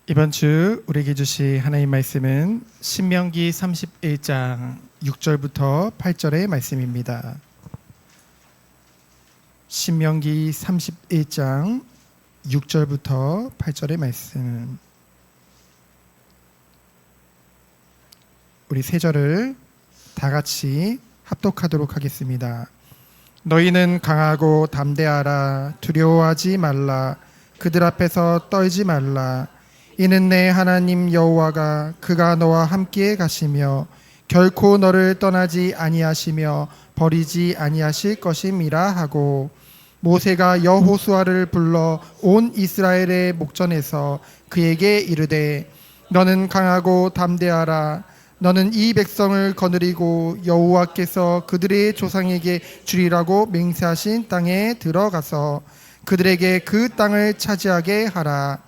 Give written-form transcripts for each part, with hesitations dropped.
이번 주 우리에게 주신 하나님 말씀은 신명기 31장 6절부터 8절의 말씀입니다. 신명기 31장 6절부터 8절의 말씀. 우리 세 절을 다 같이 합독하도록 하겠습니다. 너희는 강하고 담대하라. 두려워하지 말라. 그들 앞에서 떨지 말라. 이는 내 하나님 여호와가 그가 너와 함께 가시며 결코 너를 떠나지 아니하시며 버리지 아니하실 것임이라 하고, 모세가 여호수아를 불러 온 이스라엘의 목전에서 그에게 이르되 너는 강하고 담대하라. 너는 이 백성을 거느리고 여호와께서 그들의 조상에게 주리라고 맹세하신 땅에 들어가서 그들에게 그 땅을 차지하게 하라.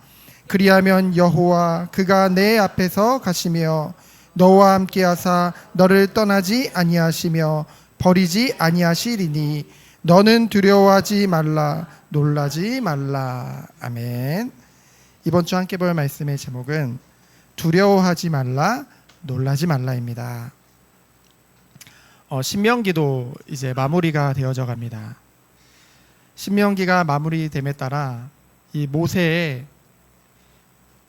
그리하면 여호와 그가 내 앞에서 가시며 너와 함께 하사 너를 떠나지 아니하시며 버리지 아니하시리니 너는 두려워하지 말라. 놀라지 말라. 아멘. 이번 주 함께 볼 말씀의 제목은 두려워하지 말라. 놀라지 말라입니다. 신명기도 이제 마무리가 되어져 갑니다. 신명기가 마무리됨에 따라 이 모세의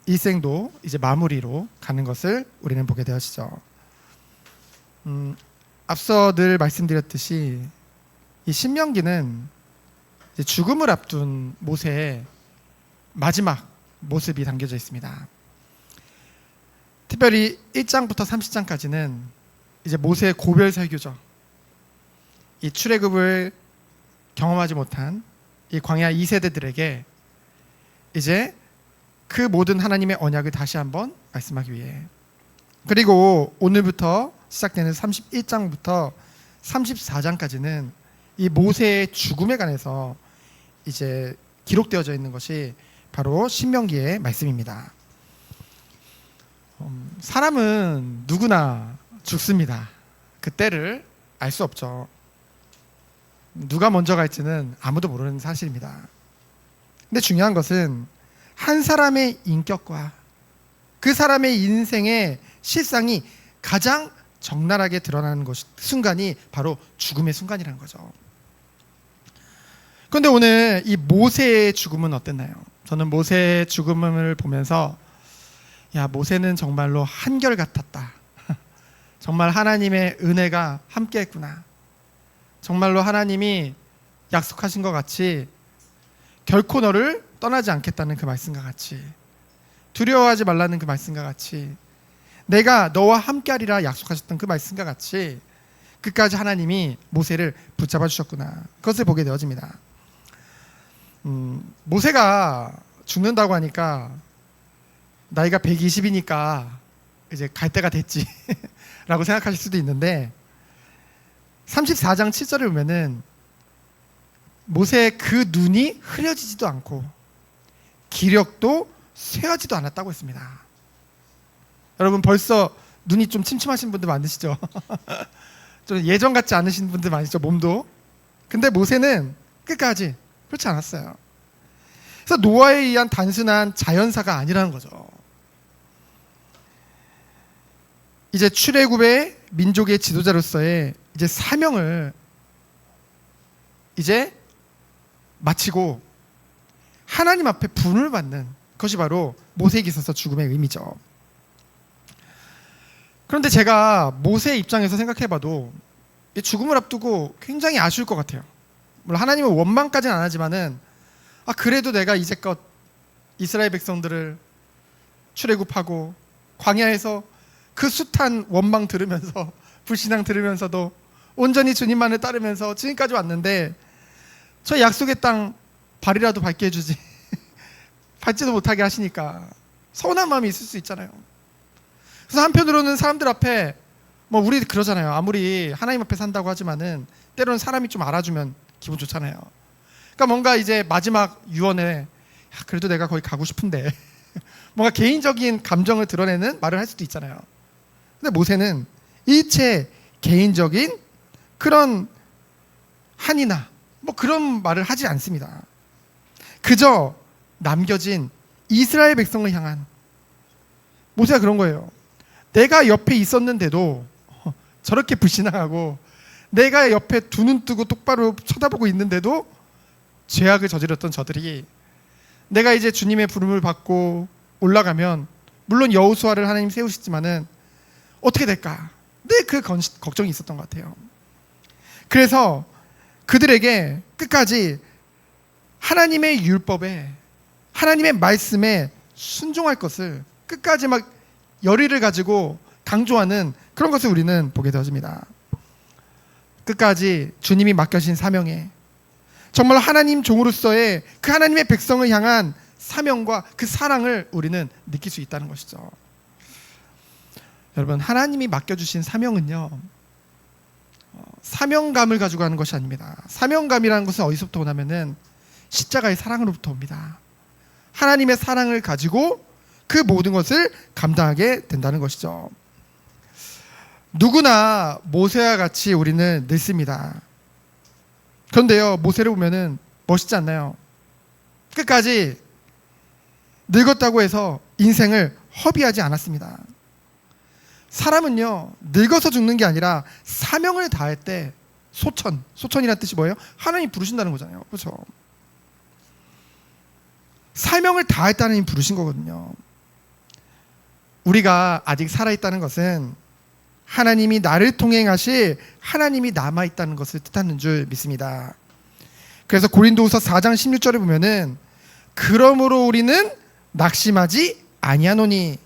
일생도 이제 마무리로 가는 것을 우리는 보게 되었죠. 앞서 늘 말씀드렸듯이 이 신명기는 이제 죽음을 앞둔 모세의 마지막 모습이 담겨져 있습니다. 특별히 1장부터 30장까지는 이제 모세의 고별 설교죠. 이 출애굽을 경험하지 못한 이 광야 2세대들에게 이제 그 모든 하나님의 언약을 다시 한번 말씀하기 위해, 그리고 오늘부터 시작되는 31장부터 34장까지는 이 모세의 죽음에 관해서 이제 기록되어져 있는 것이 바로 신명기의 말씀입니다. 사람은 누구나 죽습니다. 그 때를 알 수 없죠. 누가 먼저 갈지는 아무도 모르는 사실입니다. 근데 중요한 것은 한 사람의 인격과 그 사람의 인생의 실상이 가장 적나라하게 드러나는 순간이 바로 죽음의 순간이라는 거죠. 그런데 오늘 이 모세의 죽음은 어땠나요? 저는 모세의 죽음을 보면서 모세는 정말로 한결같았다. 정말 하나님의 은혜가 함께했구나. 정말로 하나님이 약속하신 것 같이 결코 너를 떠나지 않겠다는 그 말씀과 같이, 두려워하지 말라는 그 말씀과 같이, 내가 너와 함께하리라 약속하셨던 그 말씀과 같이 끝까지 하나님이 모세를 붙잡아 주셨구나. 그것을 보게 되어집니다. 모세가 죽는다고 하니까 나이가 120이니까 이제 갈 때가 됐지 라고 생각하실 수도 있는데, 34장 7절을 보면은 모세의 그 눈이 흐려지지도 않고 기력도 쇠하지도 않았다고 했습니다. 여러분 벌써 눈이 좀 침침하신 분들 많으시죠? 좀 예전 같지 않으신 분들 많으시죠? 몸도. 근데 모세는 끝까지 그렇지 않았어요. 그래서 노아에 의한 단순한 자연사가 아니라는 거죠. 이제 출애굽의 민족의 지도자로서의 이제 사명을 이제 마치고 하나님 앞에 분을 받는 것이 바로 모세에게 있어서 죽음의 의미죠. 그런데 제가 모세의 입장에서 생각해봐도 죽음을 앞두고 굉장히 아쉬울 것 같아요. 물론 하나님은 원망까지는 안 하지만은 그래도 내가 이제껏 이스라엘 백성들을 출애굽하고 광야에서 그 숱한 원망 들으면서 불신앙 들으면서도 온전히 주님만을 따르면서 지금까지 왔는데 저 약속의 땅 발이라도 밟게 해주지 밟지도 못하게 하시니까 서운한 마음이 있을 수 있잖아요. 그래서 한편으로는 사람들 앞에 우리 그러잖아요. 아무리 하나님 앞에 산다고 하지만은 때로는 사람이 좀 알아주면 기분 좋잖아요. 그러니까 뭔가 이제 마지막 유언에 그래도 내가 거기 가고 싶은데 뭔가 개인적인 감정을 드러내는 말을 할 수도 있잖아요. 근데 모세는 일체 개인적인 그런 한이나 그런 말을 하지 않습니다. 그저 남겨진 이스라엘 백성을 향한 모세가 그런 거예요. 내가 옆에 있었는데도 저렇게 불신앙하고, 내가 옆에 두 눈 뜨고 똑바로 쳐다보고 있는데도 죄악을 저질렀던 저들이, 내가 이제 주님의 부름을 받고 올라가면 물론 여호수아를 하나님 세우시지만은 어떻게 될까? 늘 그 걱정이 있었던 것 같아요. 그래서 그들에게 끝까지 하나님의 율법에, 하나님의 말씀에 순종할 것을 끝까지 막 열의를 가지고 강조하는 그런 것을 우리는 보게 되어집니다. 끝까지 주님이 맡겨진 사명에, 정말 하나님 종으로서의 그 하나님의 백성을 향한 사명과 그 사랑을 우리는 느낄 수 있다는 것이죠. 여러분, 하나님이 맡겨주신 사명은요, 사명감을 가지고 하는 것이 아닙니다. 사명감이라는 것은 어디서부터 오냐면은 십자가의 사랑으로부터 옵니다. 하나님의 사랑을 가지고 그 모든 것을 감당하게 된다는 것이죠. 누구나 모세와 같이 우리는 늙습니다. 그런데요, 모세를 보면은 멋있지 않나요? 끝까지 늙었다고 해서 인생을 허비하지 않았습니다. 사람은요, 늙어서 죽는 게 아니라 사명을 다할 때 소천이라는 뜻이 뭐예요? 하나님 부르신다는 거잖아요. 그렇죠? 사명을 다했다는 힘 부르신 거거든요. 우리가 아직 살아있다는 것은 하나님이 나를 통행하실 하나님이 남아있다는 것을 뜻하는 줄 믿습니다. 그래서 고린도후서 4장 16절에 보면은 그러므로 우리는 낙심하지 아니하노니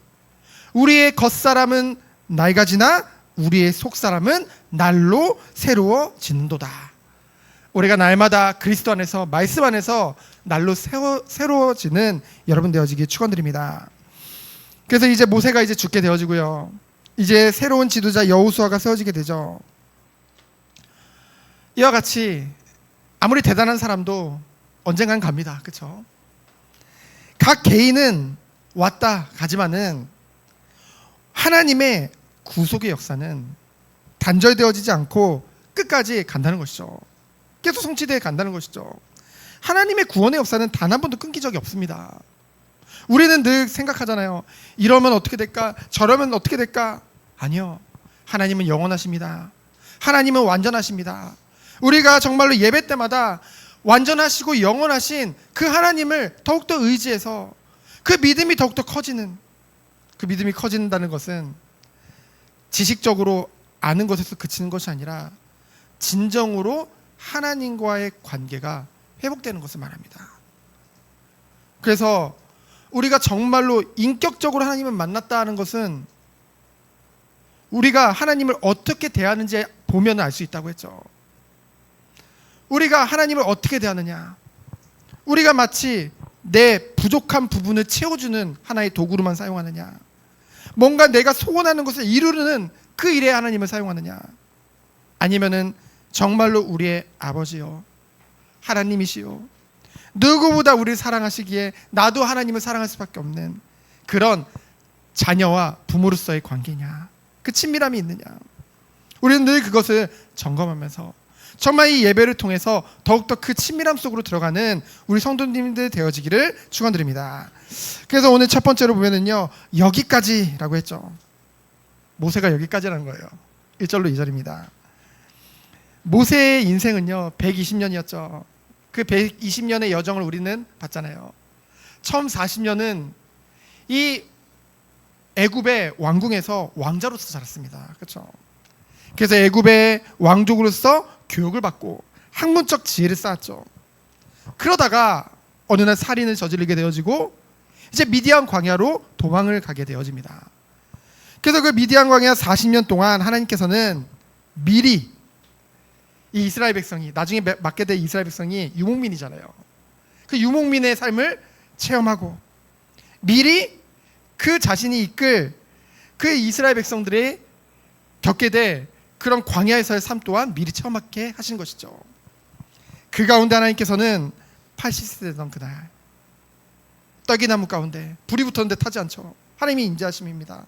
우리의 겉사람은 나이가 지나 우리의 속사람은 날로 새로워지는도다. 우리가 날마다 그리스도 안에서, 말씀 안에서 날로 새로워지는 여러분 되어지기 축원드립니다. 그래서 이제 모세가 이제 죽게 되어지고요, 이제 새로운 지도자 여호수아가 세워지게 되죠. 이와 같이 아무리 대단한 사람도 언젠간 갑니다. 그렇죠? 각 개인은 왔다 가지만은 하나님의 구속의 역사는 단절되어지지 않고 끝까지 간다는 것이죠. 계속 성취되어 간다는 것이죠. 하나님의 구원의 역사는 단 한 번도 끊긴 적이 없습니다. 우리는 늘 생각하잖아요. 이러면 어떻게 될까? 저러면 어떻게 될까? 아니요. 하나님은 영원하십니다. 하나님은 완전하십니다. 우리가 정말로 예배 때마다 완전하시고 영원하신 그 하나님을 더욱더 의지해서 그 믿음이 더욱더 커지는, 그 믿음이 커진다는 것은 지식적으로 아는 것에서 그치는 것이 아니라 진정으로 하나님과의 관계가 회복되는 것을 말합니다. 그래서 우리가 정말로 인격적으로 하나님을 만났다 하는 것은 우리가 하나님을 어떻게 대하는지 보면 알 수 있다고 했죠. 우리가 하나님을 어떻게 대하느냐, 우리가 마치 내 부족한 부분을 채워주는 하나의 도구로만 사용하느냐, 뭔가 내가 소원하는 것을 이루는 그 일에 하나님을 사용하느냐, 아니면은 정말로 우리의 아버지요, 하나님이시요, 누구보다 우리를 사랑하시기에 나도 하나님을 사랑할 수밖에 없는 그런 자녀와 부모로서의 관계냐, 그 친밀함이 있느냐, 우리는 늘 그것을 점검하면서 정말 이 예배를 통해서 더욱더 그 친밀함 속으로 들어가는 우리 성도님들 되어지기를 축원드립니다. 그래서 오늘 첫 번째로 보면은요, 여기까지라고 했죠. 모세가 여기까지라는 거예요. 1절로 2절입니다. 모세의 인생은요 120년이었죠. 그 120년의 여정을 우리는 봤잖아요. 처음 40년은 이 애굽의 왕궁에서 왕자로서 자랐습니다. 그렇죠? 그래서 애굽의 왕족으로서 교육을 받고 학문적 지혜를 쌓았죠. 그러다가 어느 날 살인을 저지르게 되어지고 이제 미디안 광야로 도망을 가게 되어집니다. 그래서 그 미디안 광야 40년 동안 하나님께서는 미리 이 이스라엘 백성이, 나중에 맡게 될 이스라엘 백성이 유목민이잖아요. 그 유목민의 삶을 체험하고 미리 그 자신이 이끌 그 이스라엘 백성들이 겪게 될 그런 광야에서의 삶 또한 미리 체험하게 하신 것이죠. 그 가운데 하나님께서는 80세 되던 그날 떡이나무 가운데 불이 붙었는데 타지 않죠. 하나님이 인자하심입니다.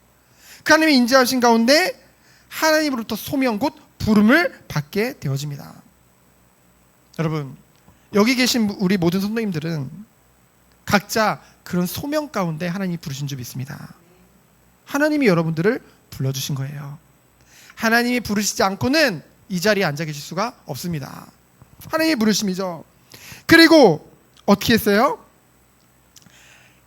그 하나님이 인자하신 가운데 하나님으로부터 소명 곧 부름을 받게 되어집니다. 여러분, 여기 계신 우리 모든 성도님들은 각자 그런 소명 가운데 하나님이 부르신 줄 믿습니다. 하나님이 여러분들을 불러주신 거예요. 하나님이 부르시지 않고는 이 자리에 앉아 계실 수가 없습니다. 하나님의 부르심이죠. 그리고 어떻게 했어요?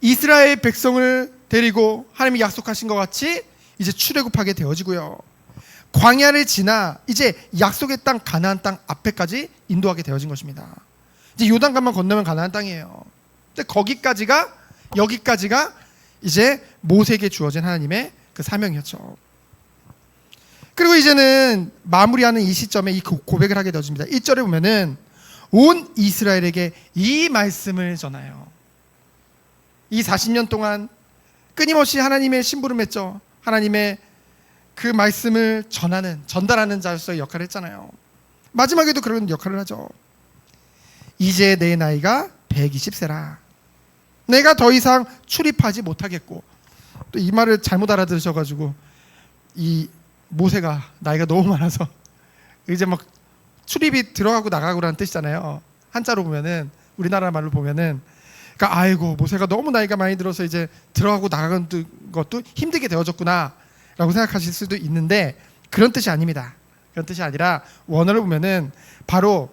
이스라엘 백성을 데리고 하나님이 약속하신 것 같이 이제 출애굽하게 되어지고요. 광야를 지나 이제 약속의 땅 가나안 땅 앞에까지 인도하게 되어진 것입니다. 이제 요단강만 건너면 가나안 땅이에요. 근데 여기까지가 이제 모세에게 주어진 하나님의 그 사명이었죠. 그리고 이제는 마무리하는 이 시점에 이 고백을 하게 되어집니다. 1절에 보면은 온 이스라엘에게 이 말씀을 전하여. 이 40년 동안 끊임없이 하나님의 심부름 했죠. 하나님의 그 말씀을 전달하는 자로서의 역할을 했잖아요. 마지막에도 그런 역할을 하죠. 이제 내 나이가 120세라. 내가 더 이상 출입하지 못하겠고. 또 이 말을 잘못 알아들으셔가지고 이 모세가 나이가 너무 많아서 이제 막 출입이 들어가고 나가고라는 뜻이잖아요. 한자로 보면은, 우리나라 말로 보면은, 그러니까 아이고 모세가 너무 나이가 많이 들어서 이제 들어가고 나가는 것도 힘들게 되어졌구나 라고 생각하실 수도 있는데, 그런 뜻이 아닙니다. 그런 뜻이 아니라 원어를 보면은 바로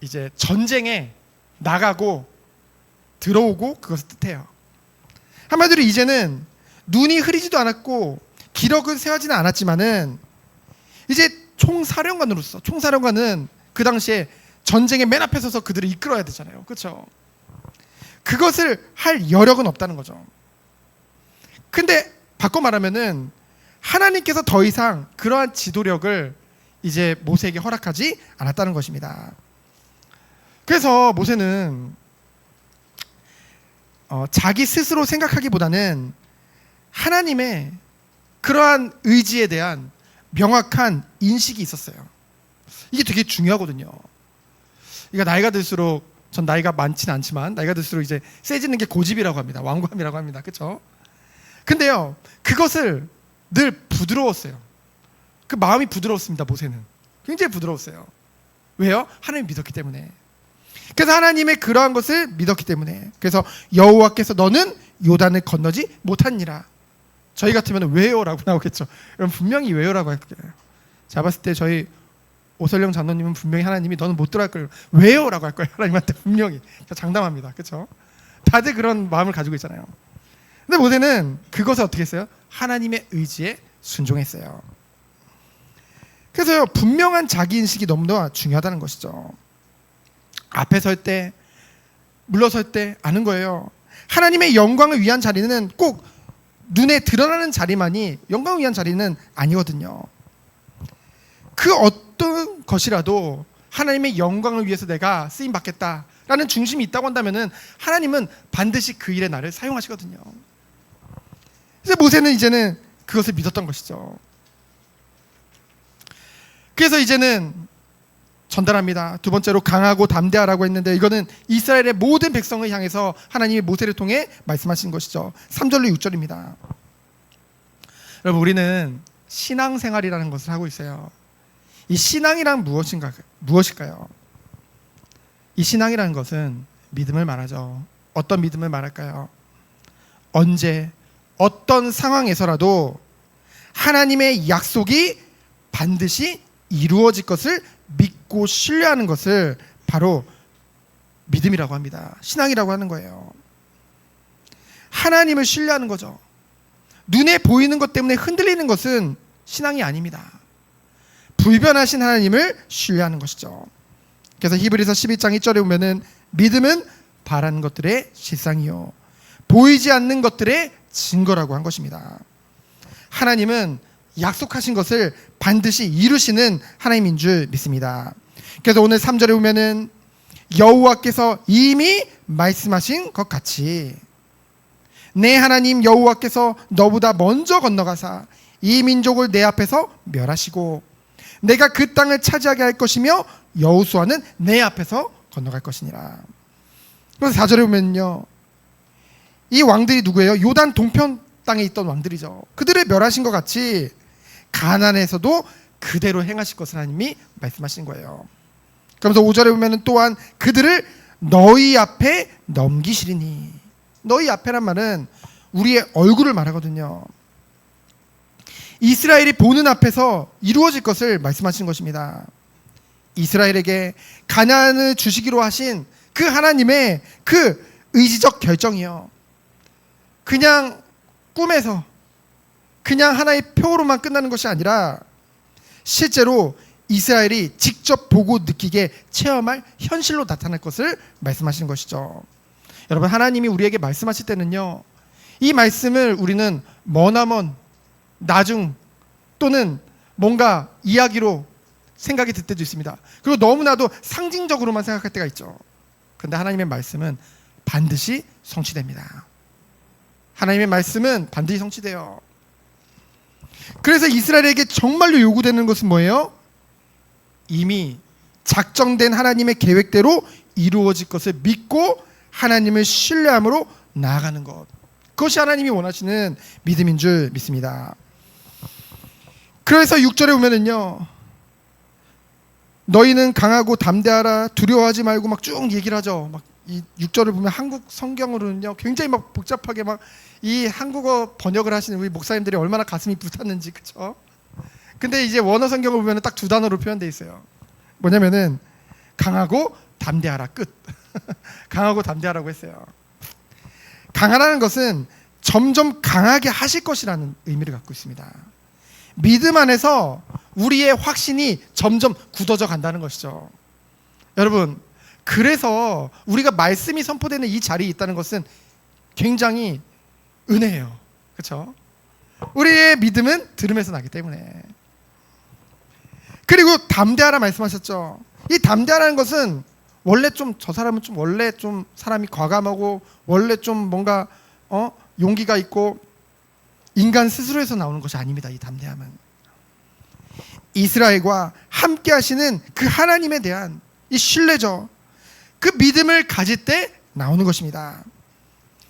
이제 전쟁에 나가고 들어오고 그것을 뜻해요. 한마디로 이제는 눈이 흐리지도 않았고 기력은 세워지는 않았지만은 이제 총사령관으로서, 총사령관은 그 당시에 전쟁의 맨 앞에 서서 그들을 이끌어야 되잖아요. 그렇죠? 그것을 할 여력은 없다는 거죠. 근데 바꿔 말하면은 하나님께서 더 이상 그러한 지도력을 이제 모세에게 허락하지 않았다는 것입니다. 그래서 모세는 자기 스스로 생각하기보다는 하나님의 그러한 의지에 대한 명확한 인식이 있었어요. 이게 되게 중요하거든요. 그러니까 나이가 들수록, 전 나이가 많지는 않지만 나이가 들수록 이제 세지는 게 고집이라고 합니다. 완고함이라고 합니다. 그렇죠? 근데요, 그것을 늘 부드러웠어요. 그 마음이 부드러웠습니다. 모세는 굉장히 부드러웠어요. 왜요? 하나님 믿었기 때문에. 그래서 하나님의 그러한 것을 믿었기 때문에. 그래서 여호와께서 너는 요단을 건너지 못하니라. 저희 같으면 왜요라고 나오겠죠. 그럼 분명히 왜요라고 할 거예요. 제가 봤을 때 저희 오설령 장로님은 분명히 하나님이 너는 못 들어갈 거예요. 왜요라고 할 거예요. 하나님한테 분명히. 장담합니다. 그렇죠? 다들 그런 마음을 가지고 있잖아요. 근데 모세는 그것을 어떻게 했어요? 하나님의 의지에 순종했어요. 그래서요, 분명한 자기인식이 너무나 중요하다는 것이죠. 앞에 설 때, 물러설 때 아는 거예요. 하나님의 영광을 위한 자리는 꼭 눈에 드러나는 자리만이 영광을 위한 자리는 아니거든요. 그 어떤 것이라도 하나님의 영광을 위해서 내가 쓰임 받겠다라는 중심이 있다고 한다면은 하나님은 반드시 그 일에 나를 사용하시거든요. 그래서 모세는 이제는 그것을 믿었던 것이죠. 그래서 이제는 전달합니다. 두 번째로 강하고 담대하라고 했는데, 이거는 이스라엘의 모든 백성을 향해서 하나님이 모세를 통해 말씀하신 것이죠. 3절로 6절입니다. 여러분, 우리는 신앙생활이라는 것을 하고 있어요. 이 신앙이란 무엇일까요? 이 신앙이라는 것은 믿음을 말하죠. 어떤 믿음을 말할까요? 언제 어떤 상황에서라도 하나님의 약속이 반드시 이루어질 것을 믿고 신뢰하는 것을 바로 믿음이라고 합니다. 신앙이라고 하는 거예요. 하나님을 신뢰하는 거죠. 눈에 보이는 것 때문에 흔들리는 것은 신앙이 아닙니다. 불변하신 하나님을 신뢰하는 것이죠. 그래서 히브리서 12장 1절에 보면은 믿음은 바라는 것들의 실상이요 보이지 않는 것들의 증거라고 한 것입니다. 하나님은 약속하신 것을 반드시 이루시는 하나님인 줄 믿습니다. 그래서 오늘 3절에 보면은 여호와께서 이미 말씀하신 것 같이 내 하나님 여호와께서 너보다 먼저 건너가사 이 민족을 내 앞에서 멸하시고 내가 그 땅을 차지하게 할 것이며 여호수아는 내 앞에서 건너갈 것이니라. 그래서 4절에 보면요, 이 왕들이 누구예요? 요단 동편 땅에 있던 왕들이죠. 그들을 멸하신 것 같이 가나안에서도 그대로 행하실 것을 하나님이 말씀하신 거예요. 그러면서 5절에 보면 또한 그들을 너희 앞에 넘기시리니. 너희 앞에란 말은 우리의 얼굴을 말하거든요. 이스라엘이 보는 앞에서 이루어질 것을 말씀하시는 것입니다. 이스라엘에게 가나안을 주시기로 하신 그 하나님의 그 의지적 결정이요, 그냥 꿈에서 그냥 하나의 표로만 끝나는 것이 아니라 실제로 이스라엘이 직접 보고 느끼게 체험할 현실로 나타날 것을 말씀하시는 것이죠. 여러분, 하나님이 우리에게 말씀하실 때는요, 이 말씀을 우리는 머나먼 나중 또는 뭔가 이야기로 생각이 들 때도 있습니다. 그리고 너무나도 상징적으로만 생각할 때가 있죠. 그런데 하나님의 말씀은 반드시 성취됩니다. 하나님의 말씀은 반드시 성취돼요. 그래서 이스라엘에게 정말로 요구되는 것은 뭐예요? 이미 작정된 하나님의 계획대로 이루어질 것을 믿고 하나님을 신뢰함으로 나아가는 것, 그것이 하나님이 원하시는 믿음인 줄 믿습니다. 그래서 6절에 보면은요, 너희는 강하고 담대하라, 두려워하지 말고 막 쭉 얘기를 하죠. 막 이 6절을 보면 한국 성경으로는요 굉장히 막 복잡하게 막 이 한국어 번역을 하시는 우리 목사님들이 얼마나 가슴이 불탔는지, 그렇죠? 근데 이제 원어 성경을 보면 딱 두 단어로 표현되어 있어요. 뭐냐면은 강하고 담대하라, 끝. 강하고 담대하라고 했어요. 강하라는 것은 점점 강하게 하실 것이라는 의미를 갖고 있습니다. 믿음 안에서 우리의 확신이 점점 굳어져 간다는 것이죠. 여러분, 그래서 우리가 말씀이 선포되는 이 자리에 있다는 것은 굉장히 은혜예요. 그렇죠? 우리의 믿음은 들음에서 나기 때문에. 그리고 담대하라 말씀하셨죠. 이 담대하라는 것은 원래 좀 저 사람은 좀 원래 좀 사람이 과감하고 원래 좀 뭔가 용기가 있고 인간 스스로에서 나오는 것이 아닙니다. 이 담대함은 이스라엘과 함께 하시는 그 하나님에 대한 이 신뢰죠. 그 믿음을 가질 때 나오는 것입니다.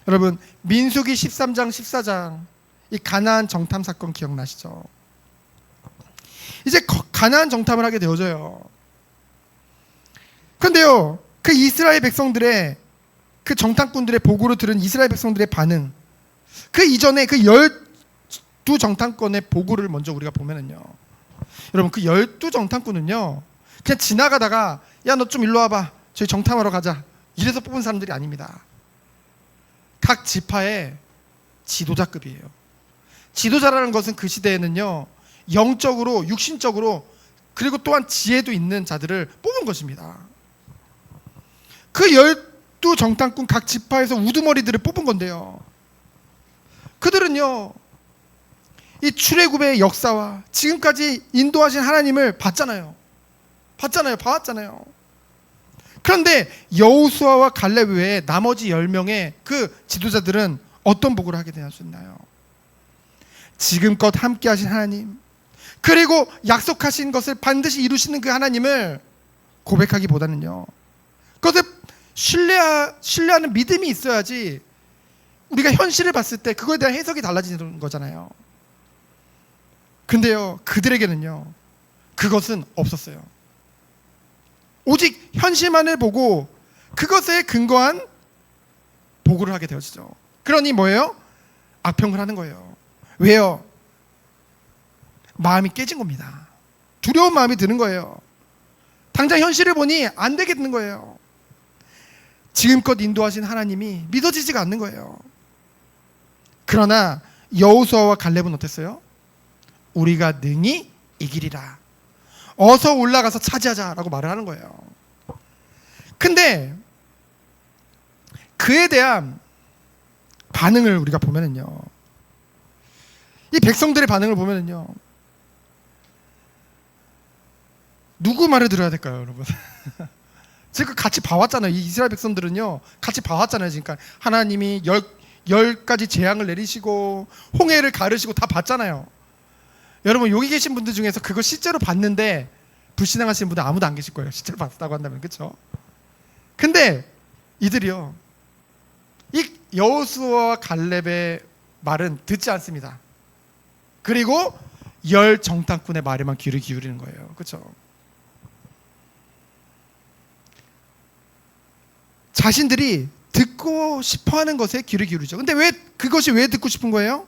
여러분, 민수기 13장 14장 이 가나안 정탐 사건 기억나시죠? 이제 가나안 정탐을 하게 되어져요. 그런데요, 그 이스라엘 백성들의 그 정탐꾼들의 보고를 들은 이스라엘 백성들의 반응, 그 이전에 그 12 정탐꾼의 보고를 먼저 우리가 보면은요, 여러분, 그 12 정탐꾼은요 그냥 지나가다가 야, 너 좀 일로 와봐, 저희 정탐하러 가자, 이래서 뽑은 사람들이 아닙니다. 각 지파의 지도자급이에요. 지도자라는 것은 그 시대에는요 영적으로, 육신적으로, 그리고 또한 지혜도 있는 자들을 뽑은 것입니다. 그 12 정탐꾼 각 지파에서 우두머리들을 뽑은 건데요, 그들은요 이 출애굽의 역사와 지금까지 인도하신 하나님을 봤잖아요. 봐왔잖아요. 그런데 여호수아와 갈렙 외에 나머지 10명의 그 지도자들은 어떤 보고를 하게 되었나요? 지금껏 함께 하신 하나님, 그리고 약속하신 것을 반드시 이루시는 그 하나님을 고백하기보다는요, 그것을 신뢰하는 믿음이 있어야지 우리가 현실을 봤을 때 그거에 대한 해석이 달라지는 거잖아요. 근데요, 그들에게는요 그것은 없었어요. 오직 현실만을 보고 그것에 근거한 보고를 하게 되어지죠. 그러니 뭐예요? 악평을 하는 거예요. 왜요? 마음이 깨진 겁니다. 두려운 마음이 드는 거예요. 당장 현실을 보니 안 되겠는 거예요. 지금껏 인도하신 하나님이 믿어지지가 않는 거예요. 그러나 여호수아와 갈렙은 어땠어요? 우리가 능히 이기리라, 어서 올라가서 차지하자라고 말을 하는 거예요. 근데 그에 대한 반응을 우리가 보면은요, 이 백성들의 반응을 보면은요, 누구 말을 들어야 될까요, 여러분? 지금 같이 봐왔잖아요. 이 이스라엘 백성들은요 같이 봐왔잖아요. 지금까지 하나님이 10가지 재앙을 내리시고 홍해를 가르시고 다 봤잖아요. 여러분, 여기 계신 분들 중에서 그거 실제로 봤는데 불신앙하시는 분들 아무도 안 계실 거예요. 실제로 봤다고 한다면. 그렇죠? 근데 이들이요, 이 여호수아와 갈렙의 말은 듣지 않습니다. 그리고 10 정탐꾼의 말에만 귀를 기울이는 거예요. 그렇죠? 자신들이 듣고 싶어하는 것에 귀를 기울이죠. 근데 왜 그것이 왜 듣고 싶은 거예요?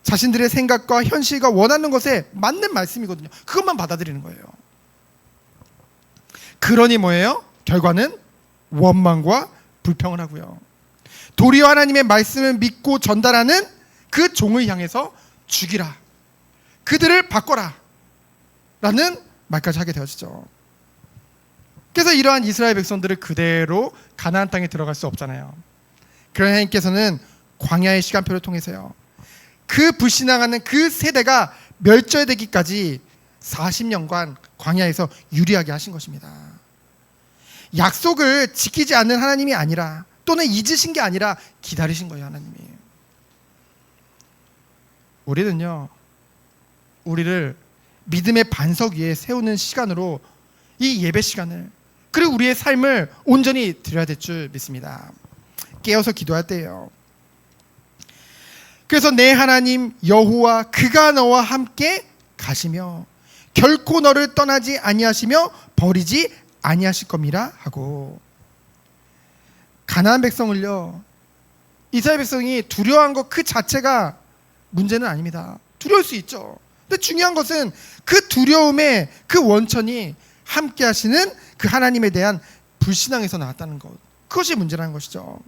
자신들의 생각과 현실과 원하는 것에 맞는 말씀이거든요. 그것만 받아들이는 거예요. 그러니 뭐예요? 결과는 원망과 불평을 하고요. 도리어 하나님의 말씀을 믿고 전달하는 그 종을 향해서 죽이라, 그들을 바꿔라 라는 말까지 하게 되어지죠. 그래서 이러한 이스라엘 백성들을 그대로 가나안 땅에 들어갈 수 없잖아요. 그러나 하나님께서는 광야의 시간표를 통해서요, 그 불신앙하는 그 세대가 멸절되기까지 40년간 광야에서 유리하게 하신 것입니다. 약속을 지키지 않는 하나님이 아니라, 또는 잊으신 게 아니라 기다리신 거예요. 하나님이. 우리는요, 우리를 믿음의 반석 위에 세우는 시간으로 이 예배 시간을, 그리고 우리의 삶을 온전히 드려야 될 줄 믿습니다. 깨어서 기도할 때예요. 그래서 내 하나님 여호와 그가 너와 함께 가시며 결코 너를 떠나지 아니하시며 버리지 아니하실 겁니다 하고, 가나안 백성을요, 이스라엘 백성이 두려워한 것 그 자체가 문제는 아닙니다. 두려울 수 있죠. 근데 중요한 것은 그 두려움의 그 원천이 함께 하시는 그 하나님에 대한 불신앙에서 나왔다는 것, 그것이 문제라는 것이죠.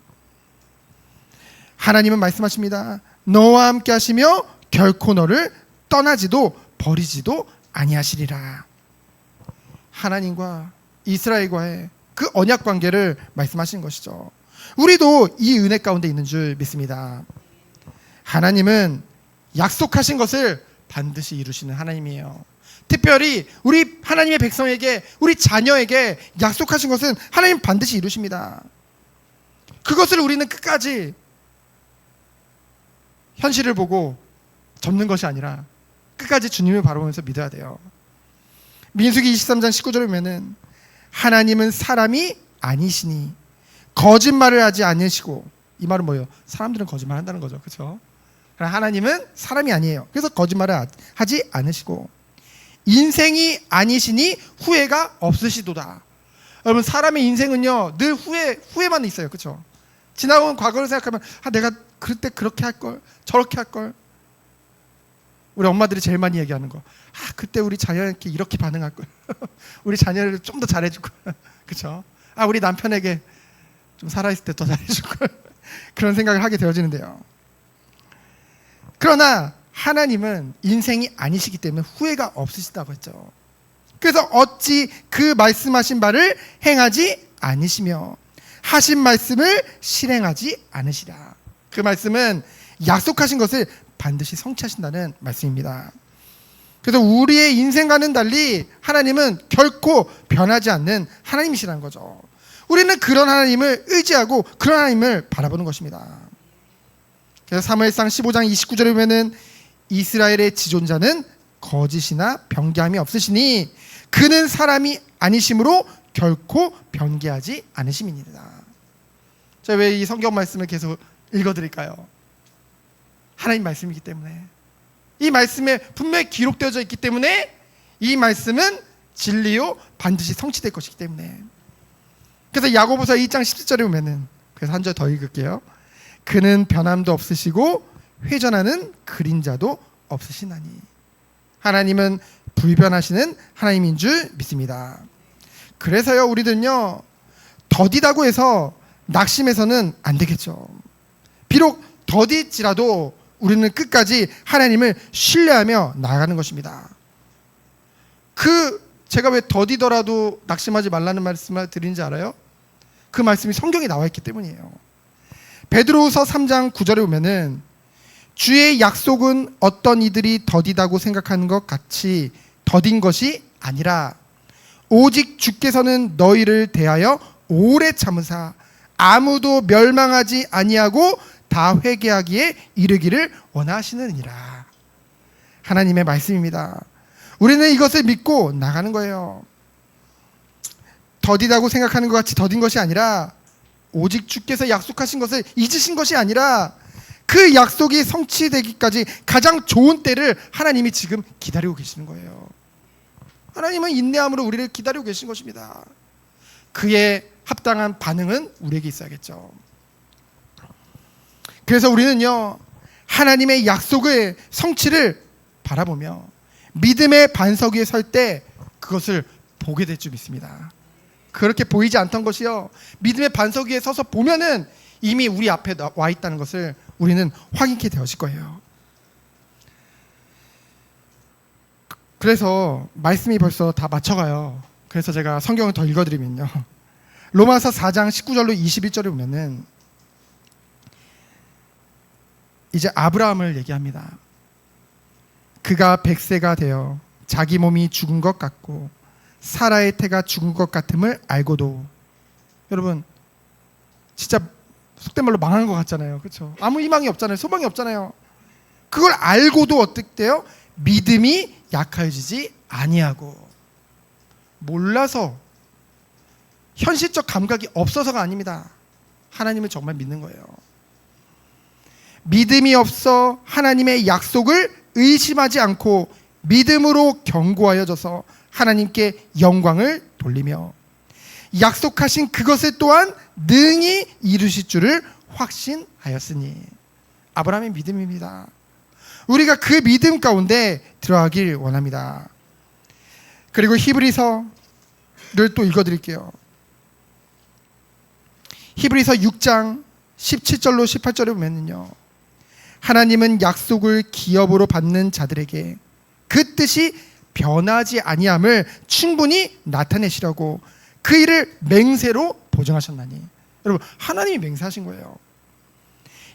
하나님은 말씀하십니다. 너와 함께 하시며 결코 너를 떠나지도 버리지도 아니하시리라. 하나님과 이스라엘과의 그 언약 관계를 말씀하신 것이죠. 우리도 이 은혜 가운데 있는 줄 믿습니다. 하나님은 약속하신 것을 반드시 이루시는 하나님이에요. 특별히 우리 하나님의 백성에게, 우리 자녀에게 약속하신 것은 하나님 반드시 이루십니다. 그것을 우리는 끝까지 현실을 보고 접는 것이 아니라 끝까지 주님을 바라보면서 믿어야 돼요. 민수기 23장 19절에 보면은 하나님은 사람이 아니시니 거짓말을 하지 않으시고, 이 말은 뭐예요? 사람들은 거짓말 한다는 거죠. 그렇죠? 하나님은 사람이 아니에요. 그래서 거짓말을 하지 않으시고 인생이 아니시니 후회가 없으시도다. 여러분, 사람의 인생은요 늘 후회만 있어요. 그렇죠? 지나온 과거를 생각하면 내가 그때 그렇게 할걸, 저렇게 할걸. 우리 엄마들이 제일 많이 얘기하는 거, 그때 우리 자녀에게 이렇게 반응할걸. 우리 자녀를 좀 더 잘해줄걸. 그렇죠? 우리 남편에게 좀 살아있을 때 더 잘해줄걸. 그런 생각을 하게 되어지는데요. 그러나 하나님은 인생이 아니시기 때문에 후회가 없으시다고 했죠. 그래서 어찌 그 말씀하신 바를 행하지 않으시며 하신 말씀을 실행하지 않으시라. 그 말씀은 약속하신 것을 반드시 성취하신다는 말씀입니다. 그래서 우리의 인생과는 달리 하나님은 결코 변하지 않는 하나님이시라는 거죠. 우리는 그런 하나님을 의지하고 그런 하나님을 바라보는 것입니다. 그래서 사무엘상 15장 29절에 보면은 이스라엘의 지존자는 거짓이나 변개함이 없으시니 그는 사람이 아니심으로 결코 변개하지 않으심이니라. 제가 왜 이 성경 말씀을 계속 읽어드릴까요? 하나님 말씀이기 때문에, 이 말씀에 분명히 기록되어져 있기 때문에, 이 말씀은 진리요 반드시 성취될 것이기 때문에. 그래서 야고보서 2장 17절에 보면은, 그래서 한 절 더 읽을게요. 그는 변함도 없으시고 회전하는 그림자도 없으시나니. 하나님은 불변하시는 하나님인 줄 믿습니다. 그래서요, 우리들은요 더디다고 해서 낙심해서는 안 되겠죠. 비록 더딜지라도 우리는 끝까지 하나님을 신뢰하며 나아가는 것입니다. 제가 왜 더디더라도 낙심하지 말라는 말씀을 드리는지 알아요? 그 말씀이 성경에 나와 있기 때문이에요. 베드로후서 3장 9절에 보면은 주의 약속은 어떤 이들이 더디다고 생각하는 것 같이 더딘 것이 아니라 오직 주께서는 너희를 대하여 오래 참으사 아무도 멸망하지 아니하고 다 회개하기에 이르기를 원하시느니라. 하나님의 말씀입니다. 우리는 이것을 믿고 나가는 거예요. 더디다고 생각하는 것 같이 더딘 것이 아니라, 오직 주께서 약속하신 것을 잊으신 것이 아니라 그 약속이 성취되기까지 가장 좋은 때를 하나님이 지금 기다리고 계시는 거예요. 하나님은 인내함으로 우리를 기다리고 계신 것입니다. 그에 합당한 반응은 우리에게 있어야겠죠. 그래서 우리는요 하나님의 약속의 성취를 바라보며 믿음의 반석 위에 설 때 그것을 보게 될 줄 믿습니다. 그렇게 보이지 않던 것이요, 믿음의 반석 위에 서서 보면은 이미 우리 앞에 와 있다는 것을 우리는 확인케 되어질 거예요. 그래서 말씀이 벌써 다 맞춰가요. 그래서 제가 성경을 더 읽어드리면요, 로마서 4장 19절로 21절에 보면은 이제 아브라함을 얘기합니다. 그가 100세가 되어 자기 몸이 죽은 것 같고 사라의 태가 죽은 것 같음을 알고도, 여러분 진짜 속된 말로 망한 것 같잖아요. 그렇죠? 아무 희망이 없잖아요. 소망이 없잖아요. 그걸 알고도 어떻게 돼요? 믿음이 약해지지 아니하고, 몰라서 현실적 감각이 없어서가 아닙니다. 하나님을 정말 믿는 거예요. 믿음이 없어 하나님의 약속을 의심하지 않고 믿음으로 견고하여져서 하나님께 영광을 돌리며 약속하신 그것을 또한 능히 이루실 줄을 확신하였으니. 아브라함의 믿음입니다. 우리가 그 믿음 가운데 들어가길 원합니다. 그리고 히브리서를 또 읽어드릴게요. 히브리서 6장 17절로 18절에 보면요, 하나님은 약속을 기업으로 받는 자들에게 그 뜻이 변하지 아니함을 충분히 나타내시려고 그 일을 맹세로 보증하셨나니. 여러분, 하나님이 맹세하신 거예요.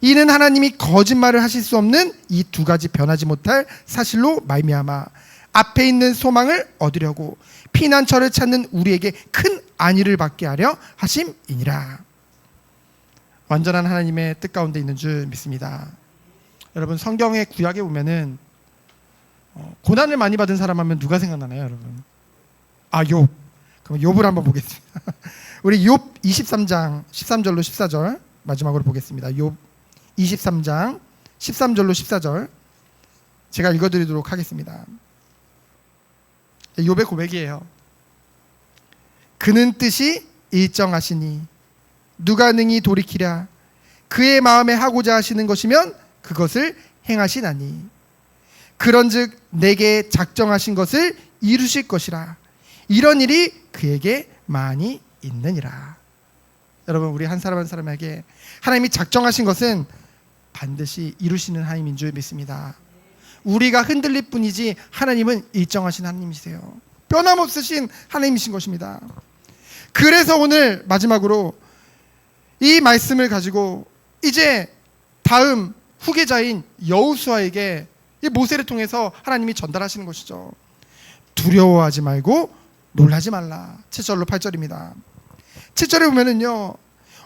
이는 하나님이 거짓말을 하실 수 없는 이 두 가지 변하지 못할 사실로 말미암아 앞에 있는 소망을 얻으려고 피난처를 찾는 우리에게 큰 안위를 받게 하려 하심이니라. 완전한 하나님의 뜻 가운데 있는 줄 믿습니다. 여러분, 성경의 구약에 보면은 고난을 많이 받은 사람 하면 누가 생각나나요, 여러분? 욥. 그럼 욥을 한번 보겠습니다. 우리 욥 23장 13절로 14절 마지막으로 보겠습니다. 욥 23장 13절로 14절 제가 읽어드리도록 하겠습니다. 욥의 고백이에요. 그는 뜻이 일정하시니 누가 능히 돌이키랴. 그의 마음에 하고자 하시는 것이면 그것을 행하시나니 그런즉 내게 작정하신 것을 이루실 것이라. 이런 일이 그에게 많이 있느니라. 여러분, 우리 한 사람 한 사람에게 하나님이 작정하신 것은 반드시 이루시는 하나님인 줄 믿습니다. 우리가 흔들릴 뿐이지 하나님은 일정하신 하나님이세요. 변함없으신 하나님이신 것입니다. 그래서 오늘 마지막으로 이 말씀을 가지고 이제 다음 후계자인 여호수아에게 이 모세를 통해서 하나님이 전달하시는 것이죠. 두려워하지 말고 놀라지 말라. 7절로 8절입니다. 7절에 보면은요,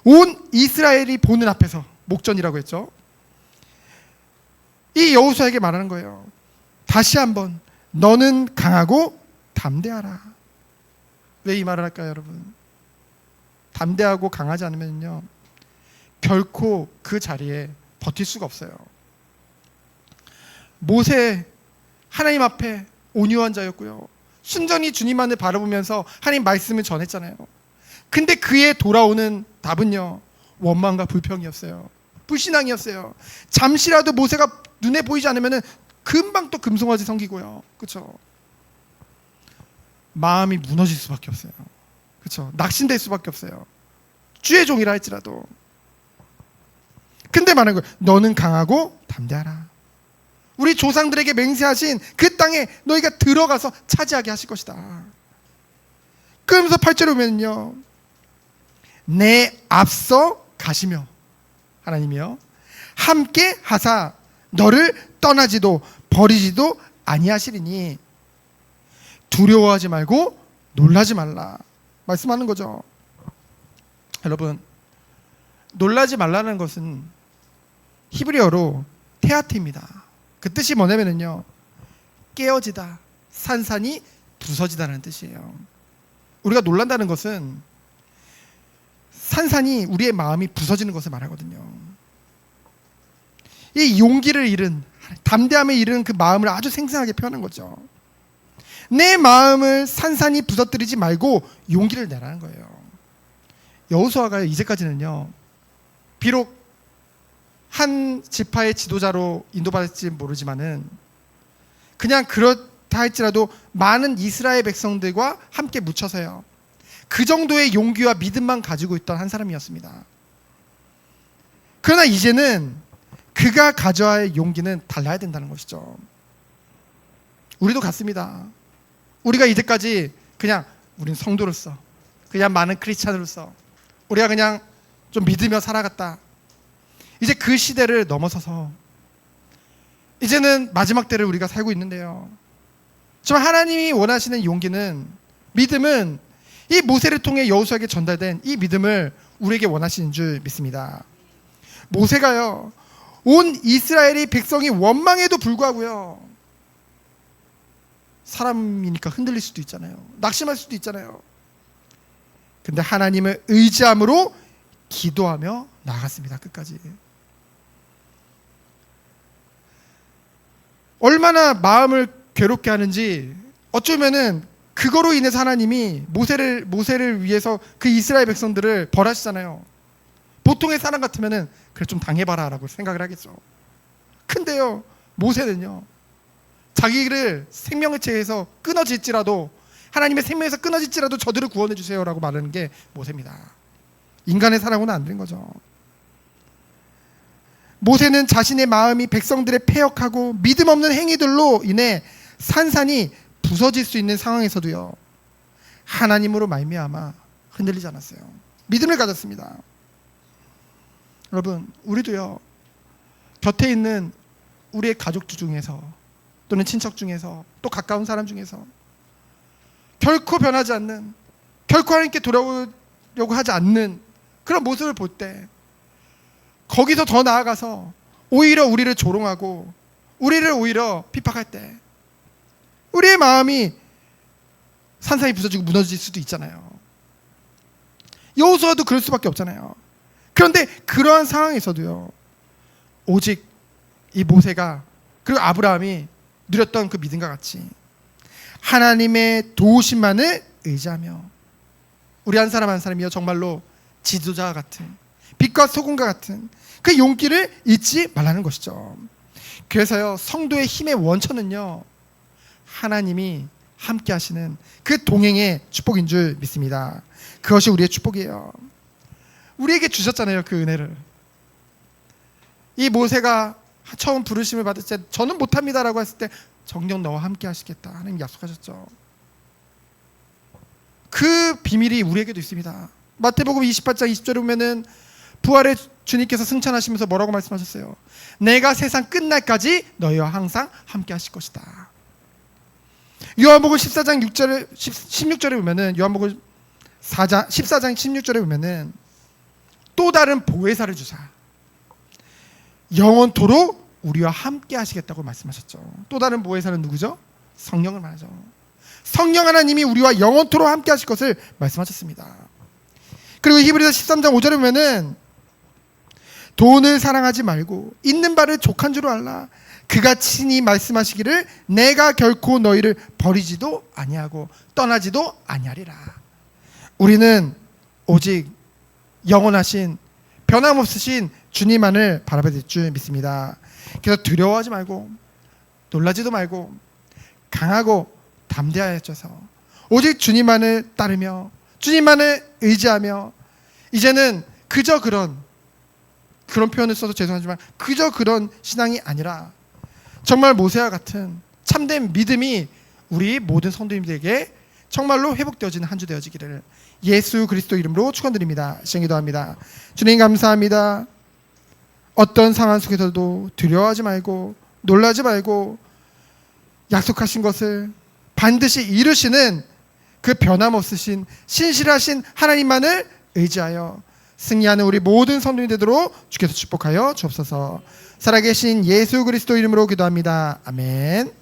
온 이스라엘이 보는 앞에서, 목전이라고 했죠, 이 여호수아에게 말하는 거예요. 다시 한번 너는 강하고 담대하라. 왜 이 말을 할까요, 여러분? 담대하고 강하지 않으면요, 결코 그 자리에 버틸 수가 없어요. 모세, 하나님 앞에 온유한 자였고요, 순전히 주님만을 바라보면서 하나님 말씀을 전했잖아요. 근데 그의 돌아오는 답은요, 원망과 불평이었어요. 불신앙이었어요. 잠시라도 모세가 눈에 보이지 않으면 금방 또 금송아지 섬기고요. 그렇죠? 마음이 무너질 수밖에 없어요. 그렇죠? 낙심될 수밖에 없어요. 주의 종이라 할지라도. 근데 말하는 거예요. 너는 강하고 담대하라. 우리 조상들에게 맹세하신 그 땅에 너희가 들어가서 차지하게 하실 것이다. 그러면서 8절에 보면요, 내 앞서 가시며, 하나님이요, 함께 하사 너를 떠나지도 버리지도 아니하시리니 두려워하지 말고 놀라지 말라 말씀하는 거죠. 여러분, 놀라지 말라는 것은 히브리어로 테아트입니다. 그 뜻이 뭐냐면요, 깨어지다, 산산이 부서지다는 뜻이에요. 우리가 놀란다는 것은 산산이 우리의 마음이 부서지는 것을 말하거든요. 이 용기를 잃은, 담대함을 잃은 그 마음을 아주 생생하게 표현한 거죠. 내 마음을 산산이 부서뜨리지 말고 용기를 내라는 거예요. 여호수아가 이제까지는요, 비록 한 지파의 지도자로 인도받을지 모르지만은 그냥 그렇다 할지라도 많은 이스라엘 백성들과 함께 묻혀서요. 그 정도의 용기와 믿음만 가지고 있던 한 사람이었습니다. 그러나 이제는 그가 가져야 할 용기는 달라야 된다는 것이죠. 우리도 같습니다. 우리가 이제까지 그냥 우린 성도로서, 그냥 많은 크리스찬으로서 우리가 그냥 좀 믿으며 살아갔다. 이제 그 시대를 넘어서서 이제는 마지막 때를 우리가 살고 있는데요. 정말 하나님이 원하시는 용기는, 믿음은 이 모세를 통해 여호수아에게 전달된 이 믿음을 우리에게 원하시는 줄 믿습니다. 모세가요, 온 이스라엘의 백성이 원망해도 불구하고요, 사람이니까 흔들릴 수도 있잖아요. 낙심할 수도 있잖아요. 근데 하나님을 의지함으로 기도하며 나아갔습니다. 끝까지. 얼마나 마음을 괴롭게 하는지, 어쩌면은 그거로 인해서 하나님이 모세를 위해서 그 이스라엘 백성들을 벌하시잖아요. 보통의 사람 같으면은 그래 좀 당해봐라 라고 생각을 하겠죠. 근데요, 모세는요, 자기를 생명의체에서 끊어질지라도, 하나님의 생명에서 끊어질지라도 저들을 구원해 주세요 라고 말하는 게 모세입니다. 인간의 사랑은 안 되는 거죠. 모세는 자신의 마음이 백성들의 패역하고 믿음 없는 행위들로 인해 산산이 부서질 수 있는 상황에서도요, 하나님으로 말미암아 흔들리지 않았어요. 믿음을 가졌습니다. 여러분, 우리도요, 곁에 있는 우리의 가족들 중에서, 또는 친척 중에서, 또 가까운 사람 중에서 결코 변하지 않는, 결코 하나님께 돌아오려고 하지 않는 그런 모습을 볼 때, 거기서 더 나아가서 오히려 우리를 조롱하고 우리를 오히려 핍박할 때 우리의 마음이 산산이 부서지고 무너질 수도 있잖아요. 여호수아도 그럴 수밖에 없잖아요. 그런데 그러한 상황에서도요, 오직 이 모세가, 그리고 아브라함이 누렸던 그 믿음과 같이 하나님의 도우심만을 의지하며, 우리 한 사람 한 사람이요, 정말로 지도자와 같은, 빛과 소금과 같은 그 용기를 잊지 말라는 것이죠. 그래서요, 성도의 힘의 원천은요, 하나님이 함께 하시는 그 동행의 축복인 줄 믿습니다. 그것이 우리의 축복이에요. 우리에게 주셨잖아요, 그 은혜를. 이 모세가 처음 부르심을 받을 때 저는 못합니다 라고 했을 때 정녕 너와 함께 하시겠다 하나님 약속하셨죠. 그 비밀이 우리에게도 있습니다. 마태복음 28장 20절에 보면은 부활의 주님께서 승천하시면서 뭐라고 말씀하셨어요? 내가 세상 끝날까지 너희와 항상 함께 하실 것이다. 요한복음 14장 16절에 보면은, 요한복음 14장 16절에 보면은 또 다른 보혜사를 주사 영원토록 우리와 함께 하시겠다고 말씀하셨죠. 또 다른 보혜사는 누구죠? 성령을 말하죠. 성령 하나님이 우리와 영원토록 함께 하실 것을 말씀하셨습니다. 그리고 히브리서 13장 5절에 보면은 돈을 사랑하지 말고 있는 바를 족한 줄 알라. 그가 친히 말씀하시기를 내가 결코 너희를 버리지도 아니하고 떠나지도 아니하리라. 우리는 오직 영원하신 변함없으신 주님만을 바라봐야 될 줄 믿습니다. 그래서 두려워하지 말고 놀라지도 말고 강하고 담대하여져서 오직 주님만을 따르며 주님만을 의지하며, 이제는 그저 그런 표현을 써서 죄송하지만 그저 그런 신앙이 아니라 정말 모세와 같은 참된 믿음이 우리 모든 성도님들에게 정말로 회복되어지는 한 주 되어지기를 예수 그리스도 이름으로 축원드립니다. 시행기도합니다. 주님 감사합니다. 어떤 상황 속에서도 두려워하지 말고 놀라지 말고 약속하신 것을 반드시 이루시는 그 변함없으신 신실하신 하나님만을 의지하여 승리하는 우리 모든 성도님 되도록 주께서 축복하여 주옵소서. 살아계신 예수 그리스도 이름으로 기도합니다. 아멘.